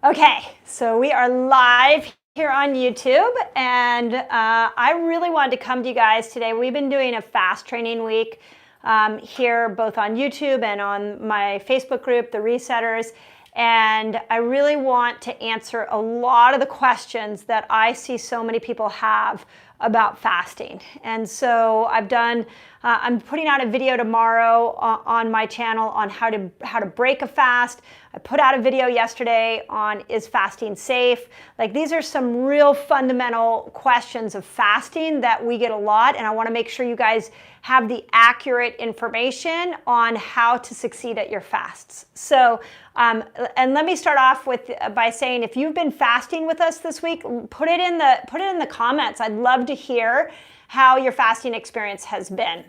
Okay, so we are live here on YouTube, and I really wanted to come to you guys today. We've been doing a fast training week here, both on YouTube and on my Facebook group, The Resetters, and I really want to answer a lot of the questions that I see so many people have about fasting. And so I'm putting out a video tomorrow on my channel on how to break a fast. I put out a video yesterday on, is fasting safe? Like, these are some real fundamental questions of fasting that we get a lot, and I want to make sure you guys have the accurate information on how to succeed at your fasts. So, and let me start off by saying, if you've been fasting with us this week, put it in the comments. I'd love to hear how your fasting experience has been.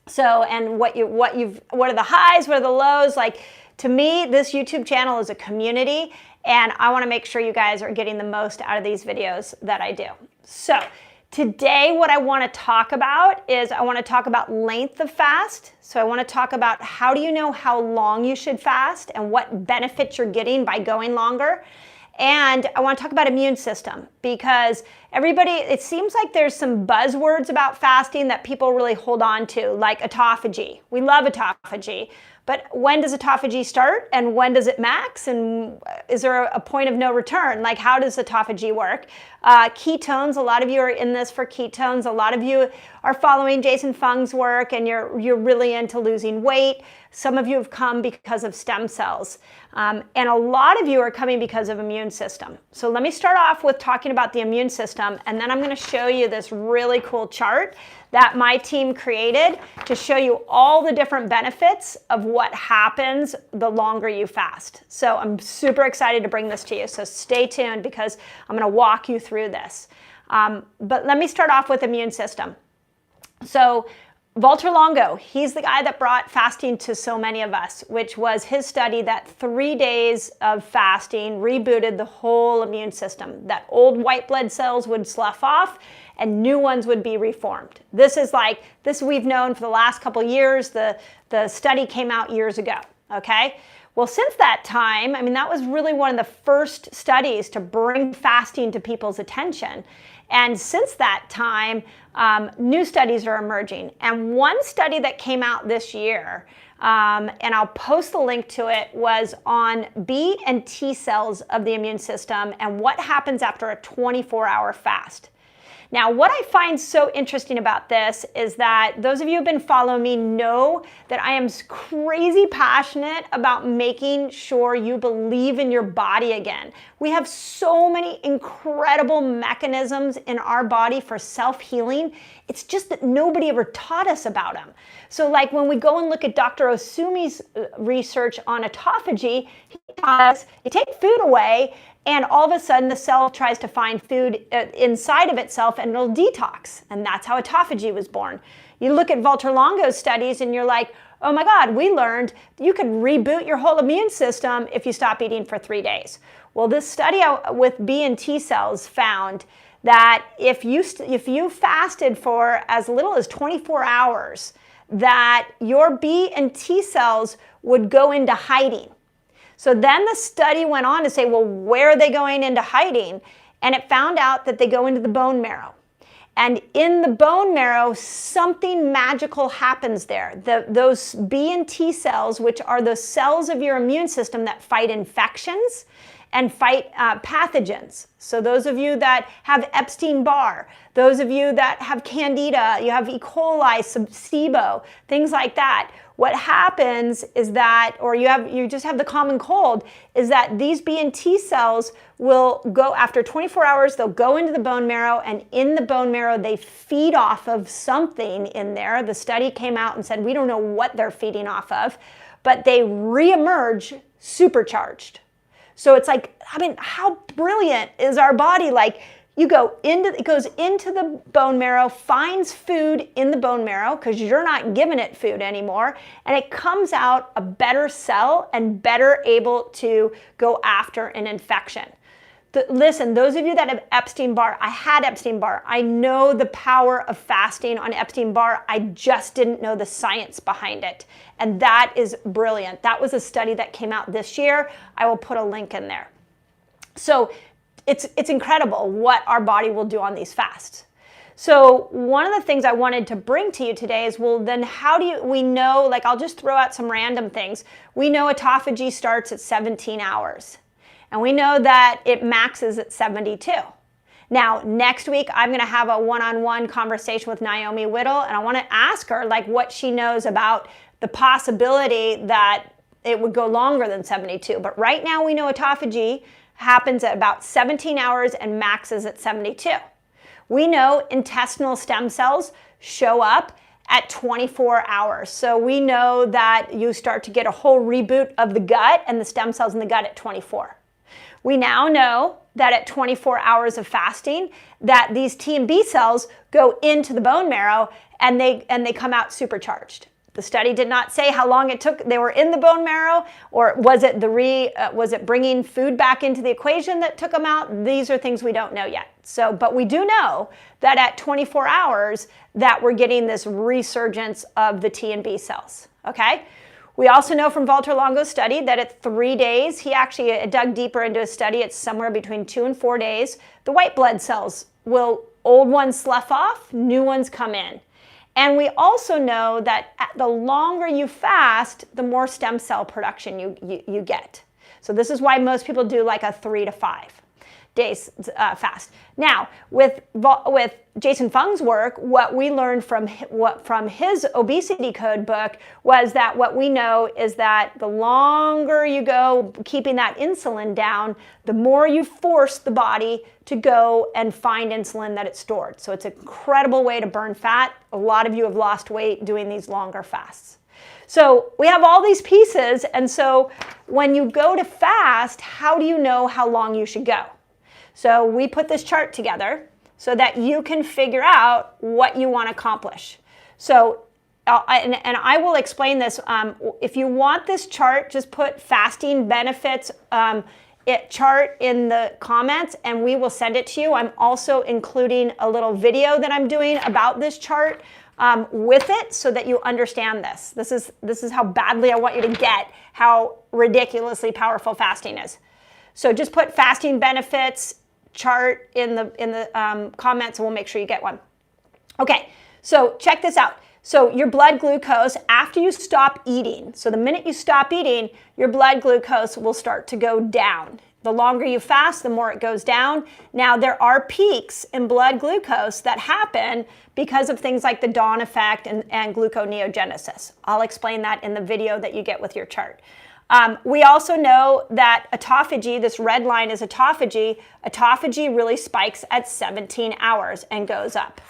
So, and what are the highs, what are the lows? Like, to me, this YouTube channel is a community, and I want to make sure you guys are getting the most out of these videos that I do. So today, what I want to talk about is I want to talk about length of fast. So I want to talk about how do you know how long you should fast and what benefits you're getting by going longer. And I want to talk about immune system, because it seems like there's some buzzwords about fasting that people really hold on to, like autophagy. We love autophagy, but when does autophagy start and when does it max? And is there a point of no return? Like, how does autophagy work? Ketones, a lot of you are in this for ketones. A lot of you are following Jason Fung's work and you're really into losing weight. Some of you have come because of stem cells. And a lot of you are coming because of immune system. So let me start off with talking about the immune system, and then I'm going to show you this really cool chart that my team created to show you all the different benefits of what happens the longer you fast. So I'm super excited to bring this to you. So stay tuned, because I'm going to walk you through this. But let me start off with immune system. So Walter Longo, he's the guy that brought fasting to so many of us, which was his study that 3 days of fasting rebooted the whole immune system, that old white blood cells would slough off and new ones would be reformed. This we've known for the last couple of years. The study came out years ago, okay? Well, since that time, I mean, that was really one of the first studies to bring fasting to people's attention. And since that time, new studies are emerging. And one study that came out this year, and I'll post the link to it, was on B and T cells of the immune system and what happens after a 24-hour fast. Now, what I find so interesting about this is that those of you who have been following me know that I am crazy passionate about making sure you believe in your body again. We have so many incredible mechanisms in our body for self-healing. It's just that nobody ever taught us about them. So like when we go and look at Dr. Osumi's research on autophagy, he taught us you take food away, and all of a sudden the cell tries to find food inside of itself and it'll detox. And that's how autophagy was born. You look at Walter Longo's studies and you're like, oh my God, we learned you could reboot your whole immune system if you stop eating for 3 days. Well, this study with B and T cells found that if you fasted for as little as 24 hours, that your B and T cells would go into hiding. So then the study went on to say, well, where are they going into hiding? And it found out that they go into the bone marrow. And in the bone marrow, something magical happens there. Those B and T cells, which are the cells of your immune system that fight infections and fight pathogens. So those of you that have Epstein-Barr, those of you that have candida, you have E. coli, SIBO, things like that. What happens is that, or you just have the common cold, is that these B and T cells will go, after 24 hours, they'll go into the bone marrow, and in the bone marrow, they feed off of something in there. The study came out and said, we don't know what they're feeding off of, but they reemerge supercharged. So it's like, I mean, how brilliant is our body? Like, it goes into the bone marrow, finds food in the bone marrow because you're not giving it food anymore, and it comes out a better cell and better able to go after an infection. Listen, those of you that have Epstein-Barr, I had Epstein-Barr. I know the power of fasting on Epstein-Barr. I just didn't know the science behind it. And that is brilliant. That was a study that came out this year. I will put a link in there. So it's incredible what our body will do on these fasts. So one of the things I wanted to bring to you today is, well, then how do we know, like I'll just throw out some random things. We know autophagy starts at 17 hours. And we know that it maxes at 72. Now, next week, I'm going to have a one-on-one conversation with Naomi Whittle, and I want to ask her like what she knows about the possibility that it would go longer than 72. But right now, we know autophagy happens at about 17 hours and maxes at 72. We know intestinal stem cells show up at 24 hours. So we know that you start to get a whole reboot of the gut and the stem cells in the gut at 24. We now know that at 24 hours of fasting, that these T and B cells go into the bone marrow and they come out supercharged. The study did not say how long it took. They were in the bone marrow, or was it was it bringing food back into the equation that took them out? These are things we don't know yet. So, but we do know that at 24 hours that we're getting this resurgence of the T and B cells. Okay. We also know from Walter Longo's study that at 3 days, he actually dug deeper into a study. It's somewhere between 2 and 4 days. The white blood cells old ones slough off, new ones come in. And we also know that the longer you fast, the more stem cell production you get. So this is why most people do like a 3 to 5 days fast. Now, with Jason Fung's work, what we learned from his obesity code book was that what we know is that the longer you go keeping that insulin down, the more you force the body to go and find insulin that it's stored. So it's an incredible way to burn fat. A lot of you have lost weight doing these longer fasts. So we have all these pieces, and so when you go to fast, how do you know how long you should go? So we put this chart together so that you can figure out what you want to accomplish. So, and I will explain this. If you want this chart, just put fasting benefits chart in the comments and we will send it to you. I'm also including a little video that I'm doing about this chart with it so that you understand this. This is how badly I want you to get how ridiculously powerful fasting is. So just put fasting benefits chart in the comments and we'll make sure you get one. Okay, so check this out. So your blood glucose after you stop eating, so the minute you stop eating, your blood glucose will start to go down. The longer you fast, the more it goes down. Now there are peaks in blood glucose that happen because of things like the dawn effect and gluconeogenesis. I'll explain that in the video that you get with your chart. We also know that autophagy, this red line is autophagy. Autophagy really spikes at 17 hours and goes up.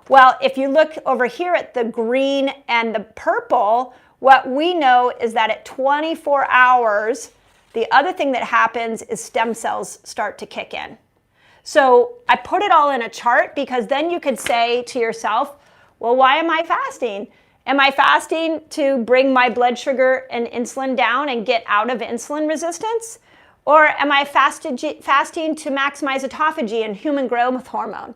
Well, if you look over here at the green and the purple, what we know is that at 24 hours, the other thing that happens is stem cells start to kick in. So I put it all in a chart because then you could say to yourself, well, why am I fasting? Am I fasting to bring my blood sugar and insulin down and get out of insulin resistance? Or am I fasting to maximize autophagy and human growth hormone?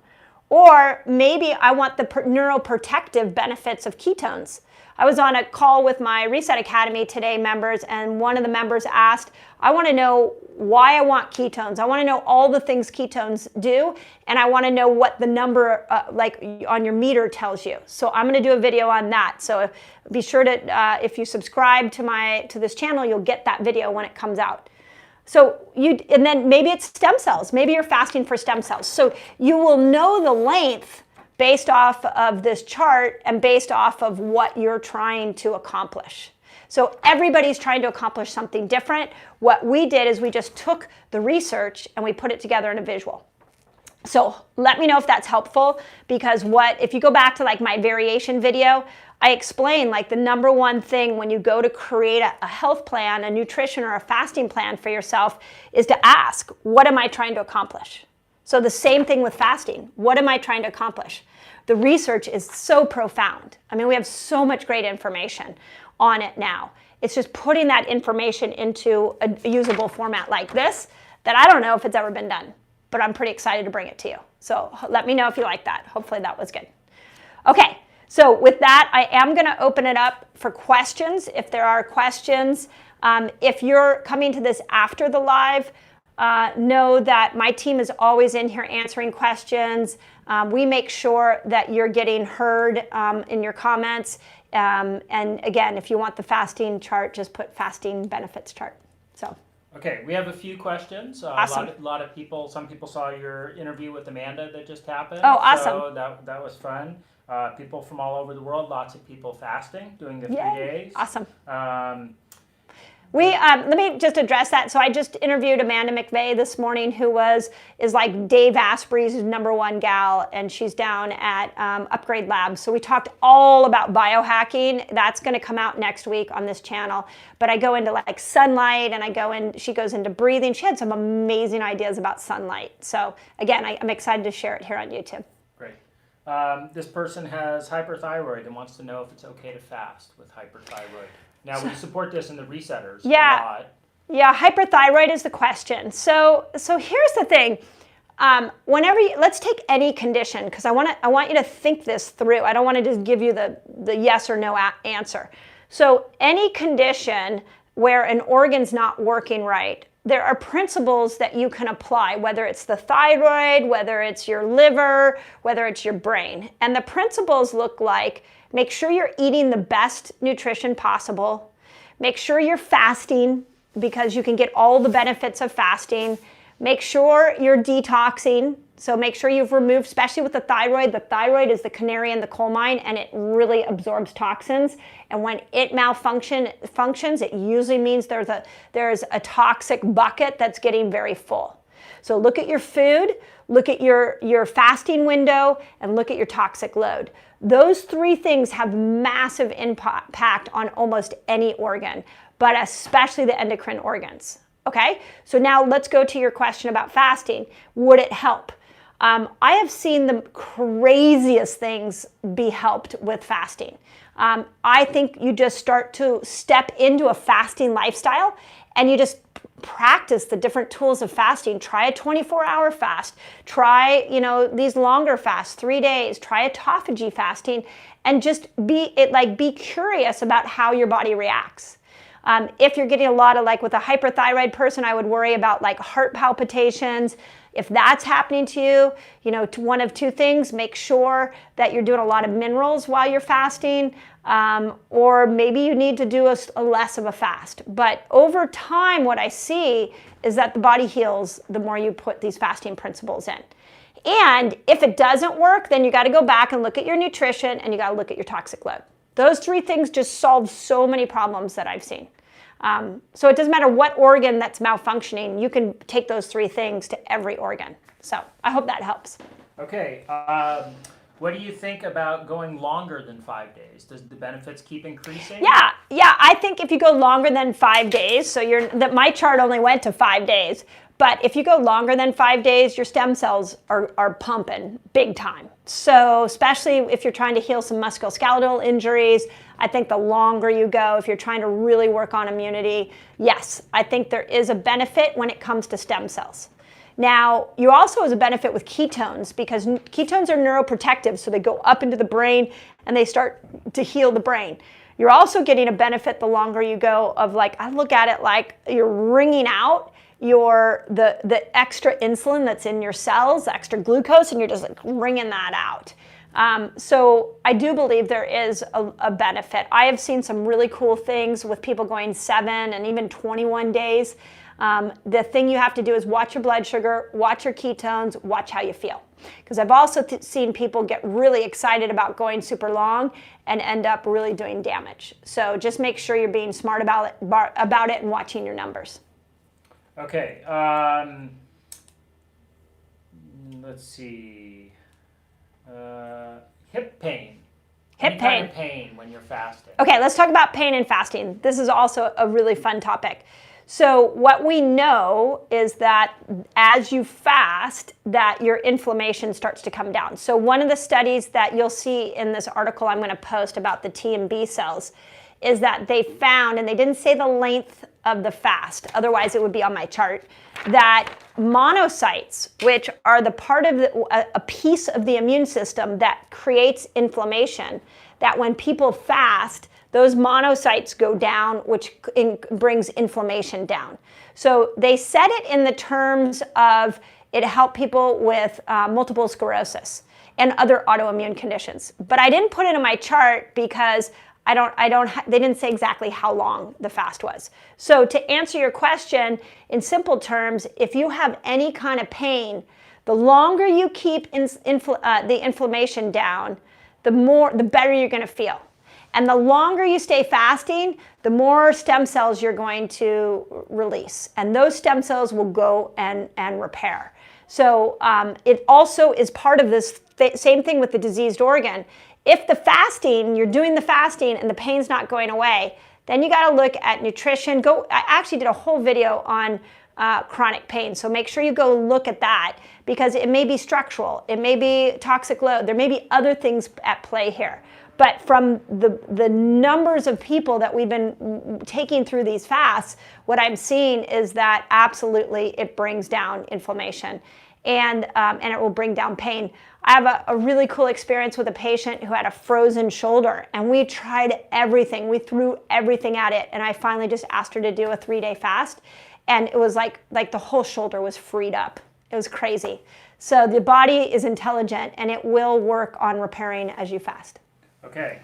Or maybe I want the neuroprotective benefits of ketones. I was on a call with my Reset Academy today members, and one of the members asked, I want to know why I want ketones. I want to know all the things ketones do, and I want to know what the number like on your meter tells you. So I'm going to do a video on that. So be sure to, if you subscribe to this channel, you'll get that video when it comes out. So and then maybe it's stem cells. Maybe you're fasting for stem cells. So you will know the length based off of this chart and based off of what you're trying to accomplish. So everybody's trying to accomplish something different. What we did is we just took the research and we put it together in a visual. So let me know if that's helpful, because if you go back to like my variation video, I explain like the number one thing when you go to create a health plan, a nutrition or a fasting plan for yourself is to ask, what am I trying to accomplish? So the same thing with fasting. What am I trying to accomplish? The research is so profound. I mean, we have so much great information on it now. It's just putting that information into a usable format like this that I don't know if it's ever been done, but I'm pretty excited to bring it to you. So let me know if you like that. Hopefully that was good. Okay, so with that, I am going to open it up for questions if there are questions. If you're coming to this after the live, know that my team is always in here answering questions. We make sure that you're getting heard in your comments. And again, if you want the fasting chart, just put fasting benefits chart. So. Okay, we have a few questions. Awesome. A lot of people, some people saw your interview with Amanda that just happened. Oh, awesome. So that was fun. People from all over the world, lots of people fasting, doing the 3 days. Awesome. Let me just address that. So I just interviewed Amanda McVeigh this morning, who is like Dave Asprey's #1 gal, and she's down at Upgrade Labs. So we talked all about biohacking. That's going to come out next week on this channel. But I go into like sunlight, and she goes into breathing. She had some amazing ideas about sunlight. So again, I'm excited to share it here on YouTube. Great. This person has hyperthyroid and wants to know if it's okay to fast with hyperthyroid. Now, we support this in the resetters a lot. Yeah, hyperthyroid is the question. So here's the thing. Let's take any condition, because I want you to think this through. I don't want to just give you the yes or no answer. So any condition where an organ's not working right, there are principles that you can apply, whether it's the thyroid, whether it's your liver, whether it's your brain. And the principles look like: make sure you're eating the best nutrition possible. Make sure you're fasting, because you can get all the benefits of fasting. Make sure you're detoxing. So make sure you've removed, especially with the thyroid. The thyroid is the canary in the coal mine, and it really absorbs toxins. And when it functions, it usually means there's a toxic bucket that's getting very full. So look at your food, look at your fasting window, and look at your toxic load. Those 3 things have massive impact on almost any organ, but especially the endocrine organs. Okay, so now let's go to your question about fasting. Would it help? I have seen the craziest things be helped with fasting. I think you just start to step into a fasting lifestyle, and you just practice the different tools of fasting. Try a 24-hour fast. Try, these longer fasts, 3 days. Try autophagy fasting, and just be curious about how your body reacts. If you're getting a lot of, like with a hyperthyroid person, I would worry about like heart palpitations. If that's happening to you, one of 2 things: make sure that you're doing a lot of minerals while you're fasting, or maybe you need to do a less of a fast. But over time, what I see is that the body heals the more you put these fasting principles in. And if it doesn't work, then you got to go back and look at your nutrition, and you got to look at your toxic load. Those 3 things just solve so many problems that I've seen. So it doesn't matter what organ that's malfunctioning, you can take those 3 things to every organ. So I hope that helps. Okay. What do you think about going longer than 5 days? Does the benefits keep increasing? Yeah. I think if you go longer than 5 days, so my chart only went to 5 days, but if you go longer than 5 days, your stem cells are pumping big time. So especially if you're trying to heal some musculoskeletal injuries, I think the longer you go, if you're trying to really work on immunity, yes, I think there is a benefit when it comes to stem cells. Now, you also have a benefit with ketones, because ketones are neuroprotective, so they go up into the brain and they start to heal the brain. You're also getting a benefit the longer you go of, like, I look at it like you're wringing out the extra insulin that's in your cells, the extra glucose, and you're just like wringing that out. So I do believe there is a benefit. I have seen some really cool things with people going 7 and even 21 days. The thing you have to do is watch your blood sugar, watch your ketones, watch how you feel. Because I've also seen people get really excited about going super long and end up really doing damage. So just make sure you're being smart about it and watching your numbers. Okay. Let's see. Hip pain. Any kind of pain when you're fasting. Okay, let's talk about pain and fasting. This is also a really fun topic. So what we know is that as you fast, that your inflammation starts to come down. So one of the studies that you'll see in this article I'm going to post about the T and B cells is that they found, and they didn't say the length of the fast, otherwise it would be on my chart, that monocytes, which are the part of a piece of the immune system that creates inflammation, that when people fast, those monocytes go down, which brings inflammation down. So they said it in the terms of it helped people with multiple sclerosis and other autoimmune conditions. But I didn't put it in my chart because they didn't say exactly how long the fast was. So to answer your question, in simple terms, if you have any kind of pain, the longer you keep the inflammation down, the better you're going to feel. And the longer you stay fasting, the more stem cells you're going to release. And those stem cells will go and repair. So it also is part of this same thing with the diseased organ. If you're doing the fasting and the pain's not going away, then you got to look at nutrition. I actually did a whole video on chronic pain, so make sure you go look at that, because it may be structural, it may be toxic load, there may be other things at play here. But from the numbers of people that we've been taking through these fasts, what I'm seeing is that absolutely it brings down inflammation, and it will bring down pain. I have a really cool experience with a patient who had a frozen shoulder, and we tried everything. We threw everything at it, and I finally just asked her to do a 3-day fast, and it was like the whole shoulder was freed up. It was crazy. So the body is intelligent, and it will work on repairing as you fast. Okay.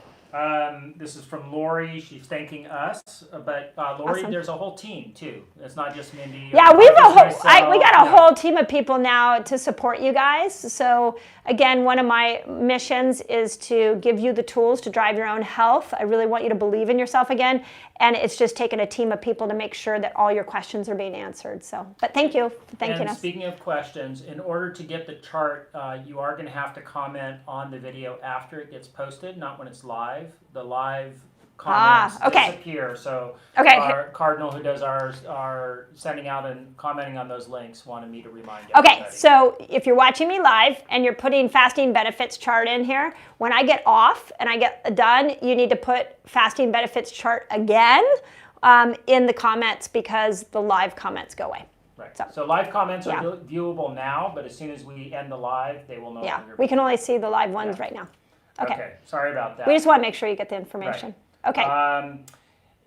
This is from Lori. She's thanking us, but Lori, Awesome. There's a whole team too. It's not just Mindy. Yeah, we got a whole team of people now to support you guys. So again, one of my missions is to give you the tools to drive your own health. I really want you to believe in yourself again, and it's just taking a team of people to make sure that all your questions are being answered. So, but thank you for thanking us. Speaking of questions, in order to get the chart, you are going to have to comment on the video after it gets posted, not when it's live. The live comments disappear. So our Cardinal, who does ours, are sending out and commenting on those links, wanted me to remind you. Okay, so if you're watching me live and you're putting fasting benefits chart in here, when I get off and I get done, you need to put fasting benefits chart again in the comments, because the live comments go away. Right. So live comments are viewable now, but as soon as we end the live, they will no longer be. We can only see the live ones right now. Okay. Sorry about that. We just want to make sure you get the information. Right.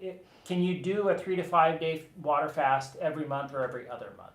Okay. Can you do a 3 to 5 day water fast every month or every other month?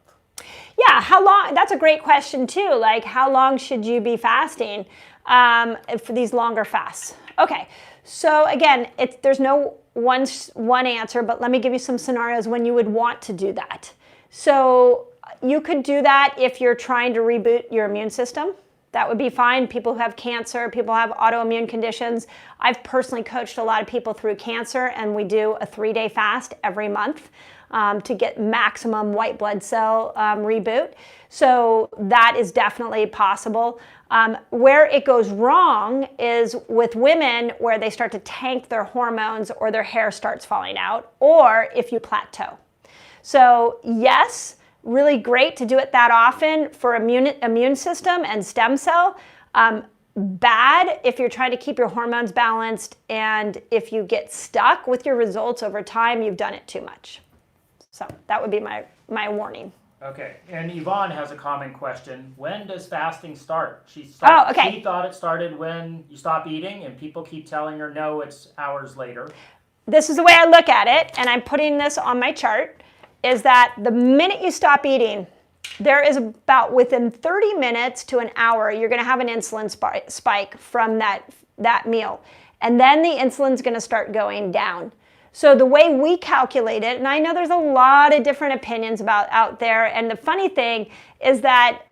Yeah, how long? That's a great question too. Like, how long should you be fasting for these longer fasts? Okay. So again, there's no one answer, but let me give you some scenarios when you would want to do that. So you could do that if you're trying to reboot your immune system. That would be fine. People who have cancer, people who have autoimmune conditions. I've personally coached a lot of people through cancer, and we do a 3-day fast every month to get maximum white blood cell reboot. So that is definitely possible. Where it goes wrong is with women, where they start to tank their hormones or their hair starts falling out, or if you plateau. So yes, really great to do it that often for immune system and stem cell. Bad if you're trying to keep your hormones balanced, and if you get stuck with your results over time, you've done it too much. So that would be my warning. Okay, and Yvonne has a common question. When does fasting start? She thought it started when you stop eating, and people keep telling her, no, it's hours later. This is the way I look at it, and I'm putting this on my chart, is that the minute you stop eating, there is about within 30 minutes to an hour, you're going to have an insulin spike from that meal. And then the insulin's going to start going down. So the way we calculate it, and I know there's a lot of different opinions out there, and the funny thing is that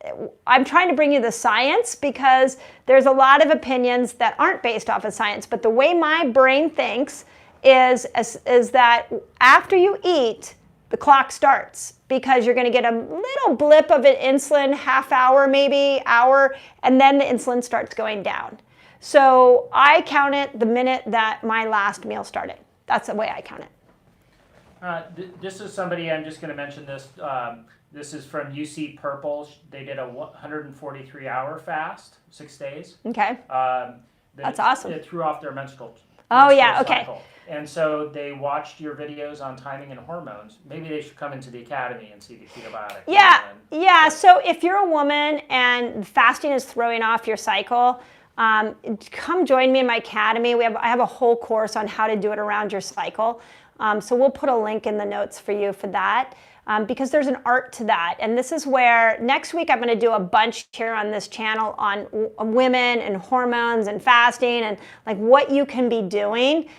I'm trying to bring you the science, because there's a lot of opinions that aren't based off of science. But the way my brain thinks is that after you eat, the clock starts, because you're going to get a little blip of an insulin, half hour, maybe hour, and then the insulin starts going down. So I count it the minute that my last meal started. That's the way I count it. This is somebody, I'm just going to mention this. This is from UC Purple. They did a 143-hour fast, 6 days. Okay. That's awesome. It threw off their menstrual cycle. And so they watched your videos on timing and hormones. Maybe they should come into the academy and see the Ketoboshake. Yeah. So if you're a woman and fasting is throwing off your cycle, come join me in my academy. I have a whole course on how to do it around your cycle. So we'll put a link in the notes for you for that. Because there's an art to that. And this is where next week I'm going to do a bunch here on this channel on women and hormones and fasting and like what you can be doing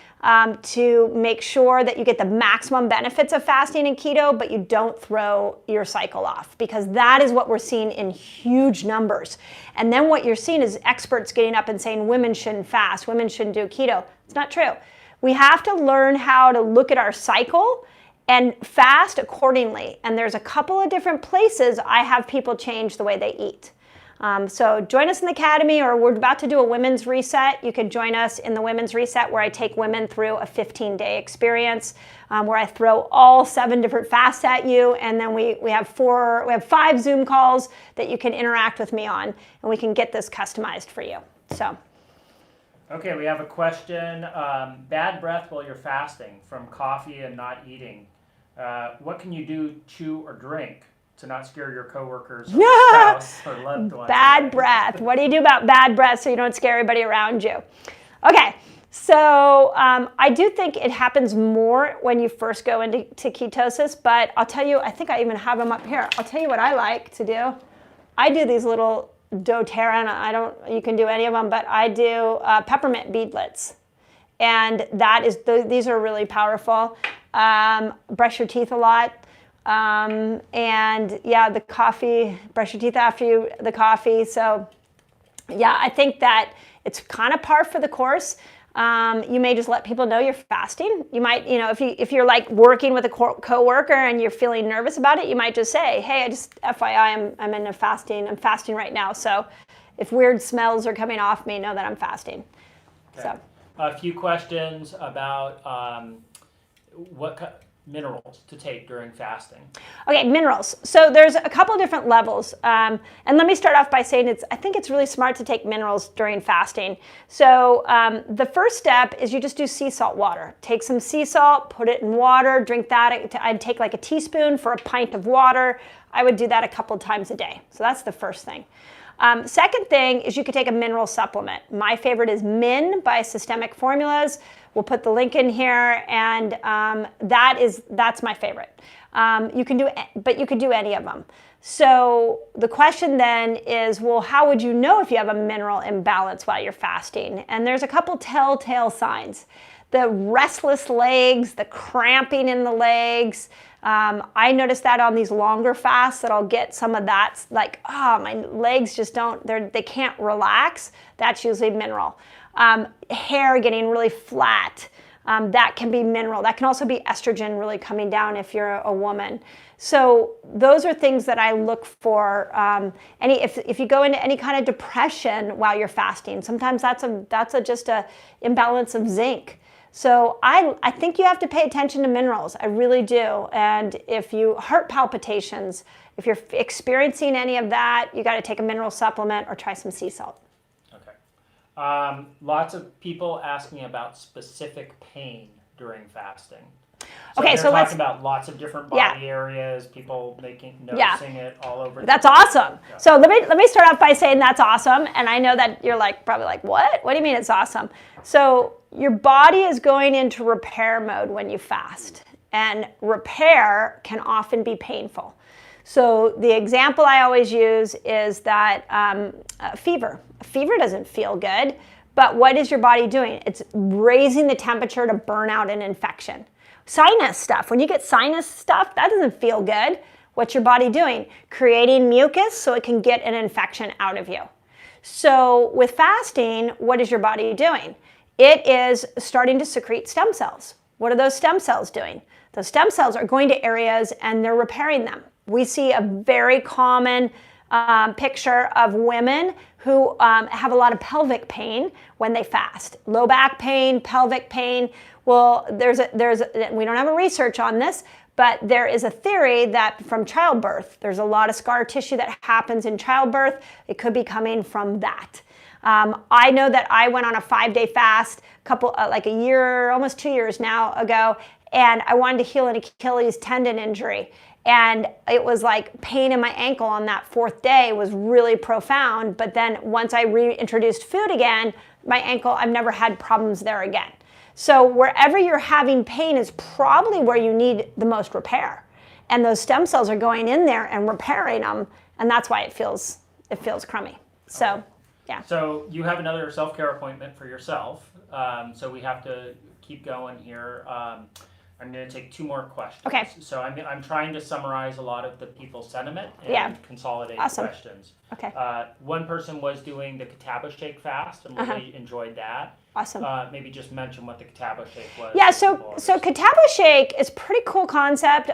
to make sure that you get the maximum benefits of fasting and keto, but you don't throw your cycle off, because that is what we're seeing in huge numbers. And then what you're seeing is experts getting up and saying women shouldn't fast, women shouldn't do keto. It's not true. We have to learn how to look at our cycle and fast accordingly. And there's a couple of different places I have people change the way they eat. So join us in the academy, or we're about to do a women's reset. You could join us in the women's reset, where I take women through a 15-day experience where I throw all 7 different fasts at you. And then we have 5 Zoom calls that you can interact with me on, and we can get this customized for you. So. Okay, we have a question. Bad breath while you're fasting from coffee and not eating. What can you do, chew or drink to not scare your coworkers or spouse or loved ones? Bad breath. What do you do about bad breath so you don't scare everybody around you? Okay, so I do think it happens more when you first go into ketosis, but I'll tell you, I think I even have them up here. I'll tell you what I like to do. I do these little doTERRA, you can do any of them, but I do peppermint beadlets. And these are really powerful. Brush your teeth a lot. And yeah, the coffee, brush your teeth after the coffee. So yeah, I think that it's kind of par for the course. You may just let people know you're fasting. You might, if you're like working with a coworker and you're feeling nervous about it, you might just say, hey, FYI, I'm in a fasting. I'm fasting right now. So if weird smells are coming off me, know that I'm fasting. Okay. So a few questions about what minerals to take during fasting. Okay, minerals. So there's a couple of different levels. And let me start off by saying I think it's really smart to take minerals during fasting. So the first step is you just do sea salt water. Take some sea salt, put it in water, drink that. I'd take like a teaspoon for a pint of water. I would do that a couple times a day. So that's the first thing. Second thing is you could take a mineral supplement. My favorite is Min by Systemic Formulas. We'll put the link in here, and that's my favorite. But you could do any of them. So the question then is, well, how would you know if you have a mineral imbalance while you're fasting? And there's a couple telltale signs. The restless legs, the cramping in the legs. I notice that on these longer fasts that I'll get some of that, like, my legs just they can't relax. That's usually mineral. Hair getting really flat, that can be mineral. That can also be estrogen really coming down if you're a woman. So those are things that I look for. If you go into any kind of depression while you're fasting, sometimes that's just a imbalance of zinc. So I think you have to pay attention to minerals. I really do. And if heart palpitations, if you're experiencing any of that, you got to take a mineral supplement or try some sea salt. Okay. Lots of people ask me about specific pain during fasting. So let's talk about lots of different body areas, people noticing it all over. That's awesome. Yeah. So let me start off by saying that's awesome. And I know that you're probably like, what? What do you mean it's awesome? So your body is going into repair mode when you fast, and repair can often be painful. So the example I always use is that fever. Fever doesn't feel good, but what is your body doing? It's raising the temperature to burn out an infection. Sinus stuff. When you get sinus stuff, that doesn't feel good. What's your body doing? Creating mucus so it can get an infection out of you. So with fasting, what is your body doing? It is starting to secrete stem cells. What are those stem cells doing? Those stem cells are going to areas and they're repairing them. We see a very common picture of women who have a lot of pelvic pain when they fast. Low back pain, pelvic pain. Well, we don't have a research on this, but there is a theory that from childbirth, there's a lot of scar tissue that happens in childbirth. It could be coming from that. I know that I went on a 5-day fast like a year, almost 2 years now ago, and I wanted to heal an Achilles tendon injury. And it was like pain in my ankle on that 4th day was really profound. But then once I reintroduced food again, my ankle, I've never had problems there again. So wherever you're having pain is probably where you need the most repair. And those stem cells are going in there and repairing them. And that's why it feels crummy. So, okay. Yeah. So you have another self-care appointment for yourself. So we have to keep going here. I'm going to take 2 more questions. Okay. So I'm trying to summarize a lot of the people's sentiment and consolidate questions. Okay. One person was doing the Ketoboshake fast and really enjoyed that. Awesome. Maybe just mention what the Ketoboshake was. Yeah, so Ketoboshake is a pretty cool concept.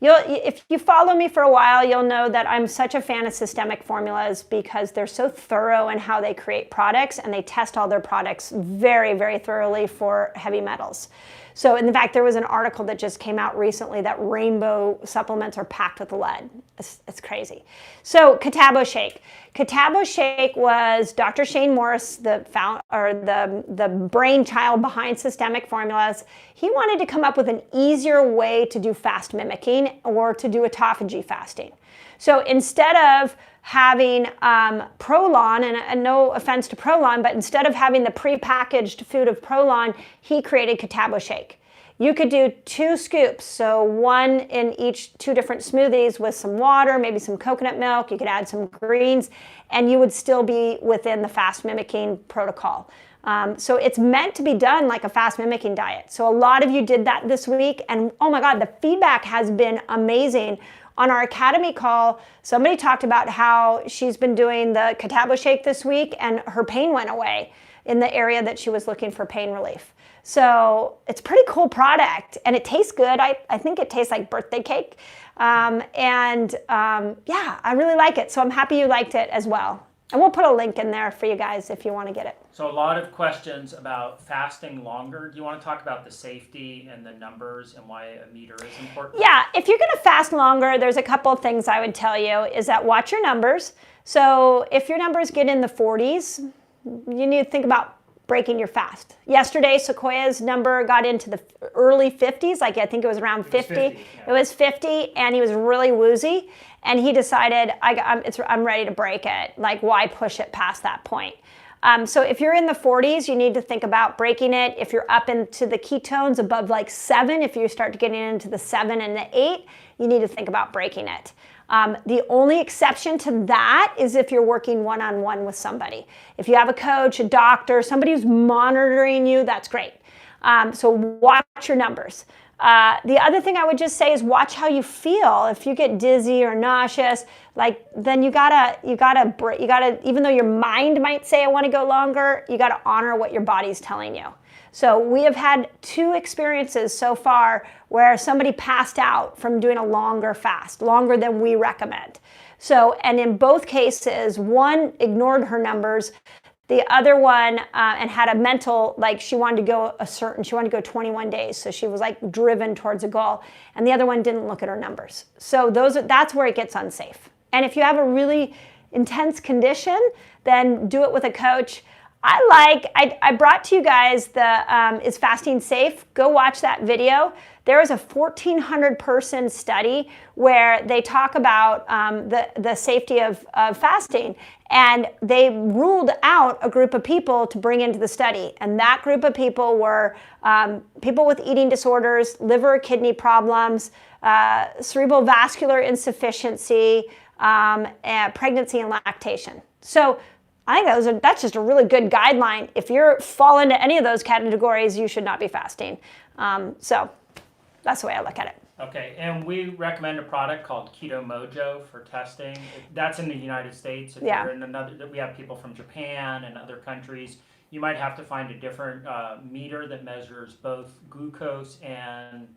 If you follow me for a while, you'll know that I'm such a fan of systemic formulas because they're so thorough in how they create products, and they test all their products very, very thoroughly for heavy metals. So in fact, there was an article that just came out recently that rainbow supplements are packed with lead. It's crazy. So Ketoboshake. Ketoboshake was Dr. Shane Morris, the brainchild behind systemic formulas. He wanted to come up with an easier way to do fast mimicking or to do autophagy fasting. So instead of having Prolon, and no offense to Prolon, but instead of having the prepackaged food of Prolon, he created Ketoboshake. You could do 2 scoops, so 1 in each 2 different smoothies with some water, maybe some coconut milk. You could add some greens, and you would still be within the fast mimicking protocol. So it's meant to be done like a fast mimicking diet. So a lot of you did that this week, and oh my God, the feedback has been amazing. On our Academy call, somebody talked about how she's been doing the Ketoboshake this week and her pain went away in the area that she was looking for pain relief. So it's a pretty cool product and it tastes good. I think it tastes like birthday cake. Yeah, I really like it. So I'm happy you liked it as well. And we'll put a link in there for you guys if you want to get it. So a lot of questions about fasting longer. Do you want to talk about the safety and the numbers and why a meter is important? Yeah, if you're going to fast longer, there's a couple of things I would tell you is that watch your numbers. So if your numbers get in the 40s, you need to think about breaking your fast. Yesterday, Sequoia's number got into the early 50s, like I think it was around 50. It was 50, and he was really woozy, and he decided, I'm ready to break it. Like, why push it past that point? So if you're in the 40s, you need to think about breaking it. If you're up into the ketones above like 7, if you start getting into the 7 and the 8, you need to think about breaking it. The only exception to that is if you're working one-on-one with somebody. If you have a coach, a doctor, somebody who's monitoring you, that's great. So watch your numbers. The other thing I would just say is watch how you feel. If you get dizzy or nauseous, then you gotta, even though your mind might say I want to go longer, you gotta honor what your body's telling you. So we have had 2 experiences so far where somebody passed out from doing a longer fast, longer than we recommend. So, and in both cases, one ignored her numbers, the other one and had a mental, like she wanted to go she wanted to go 21 days. So she was like driven towards a goal. And the other one didn't look at her numbers. So that's where it gets unsafe. And if you have a really intense condition, then do it with a coach. I brought to you guys the Is Fasting Safe? Go watch that video. There is a 1,400 person study where they talk about the safety of fasting, and they ruled out a group of people to bring into the study. And that group of people were people with eating disorders, liver, kidney problems, cerebral vascular insufficiency, pregnancy and lactation. So I think that's just a really good guideline. If you fall into any of those categories, you should not be fasting. So that's the way I look at it. Okay, and we recommend a product called Keto Mojo for testing. That's in the United States. If you're in we have people from Japan and other countries. You might have to find a different meter that measures both glucose and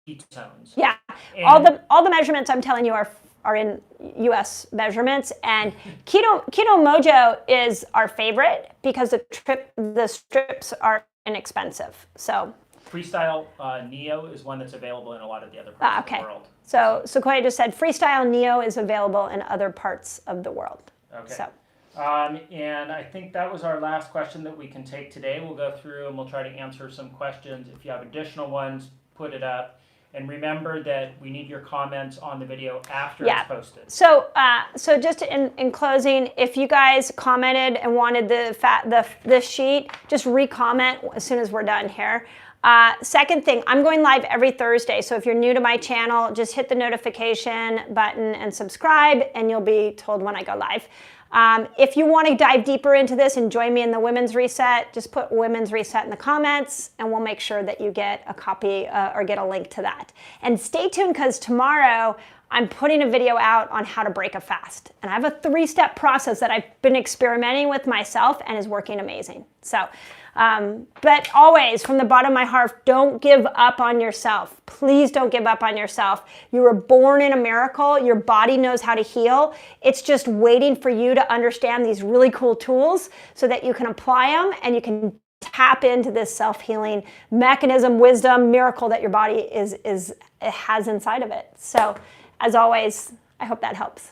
ketones. Yeah, and all the measurements I'm telling you are in U.S. measurements, and Keto Mojo is our favorite because the strips are inexpensive. So Freestyle Neo is one that's available in a lot of the other parts of the world. So Sequoia just said Freestyle Neo is available in other parts of the world. Okay. So. And I think that was our last question that we can take today. We'll go through and we'll try to answer some questions. If you have additional ones, put it up. And remember that we need your comments on the video after it's posted. So, so just in closing, if you guys commented and wanted this sheet, just re-comment as soon as we're done here. Second thing, I'm going live every Thursday. So if you're new to my channel, just hit the notification button and subscribe, and you'll be told when I go live. If you want to dive deeper into this and join me in the Women's Reset, just put Women's Reset in the comments, and we'll make sure that you get a copy or get a link to that. And stay tuned, because tomorrow I'm putting a video out on how to break a fast. And I have a 3-step process that I've been experimenting with myself and is working amazing. So, but always, from the bottom of my heart, don't give up on yourself. Please don't give up on yourself. You were born in a miracle. Your body knows how to heal. It's just waiting for you to understand these really cool tools so that you can apply them and you can tap into this self-healing mechanism, wisdom, miracle that your body has inside of it. So, as always, I hope that helps.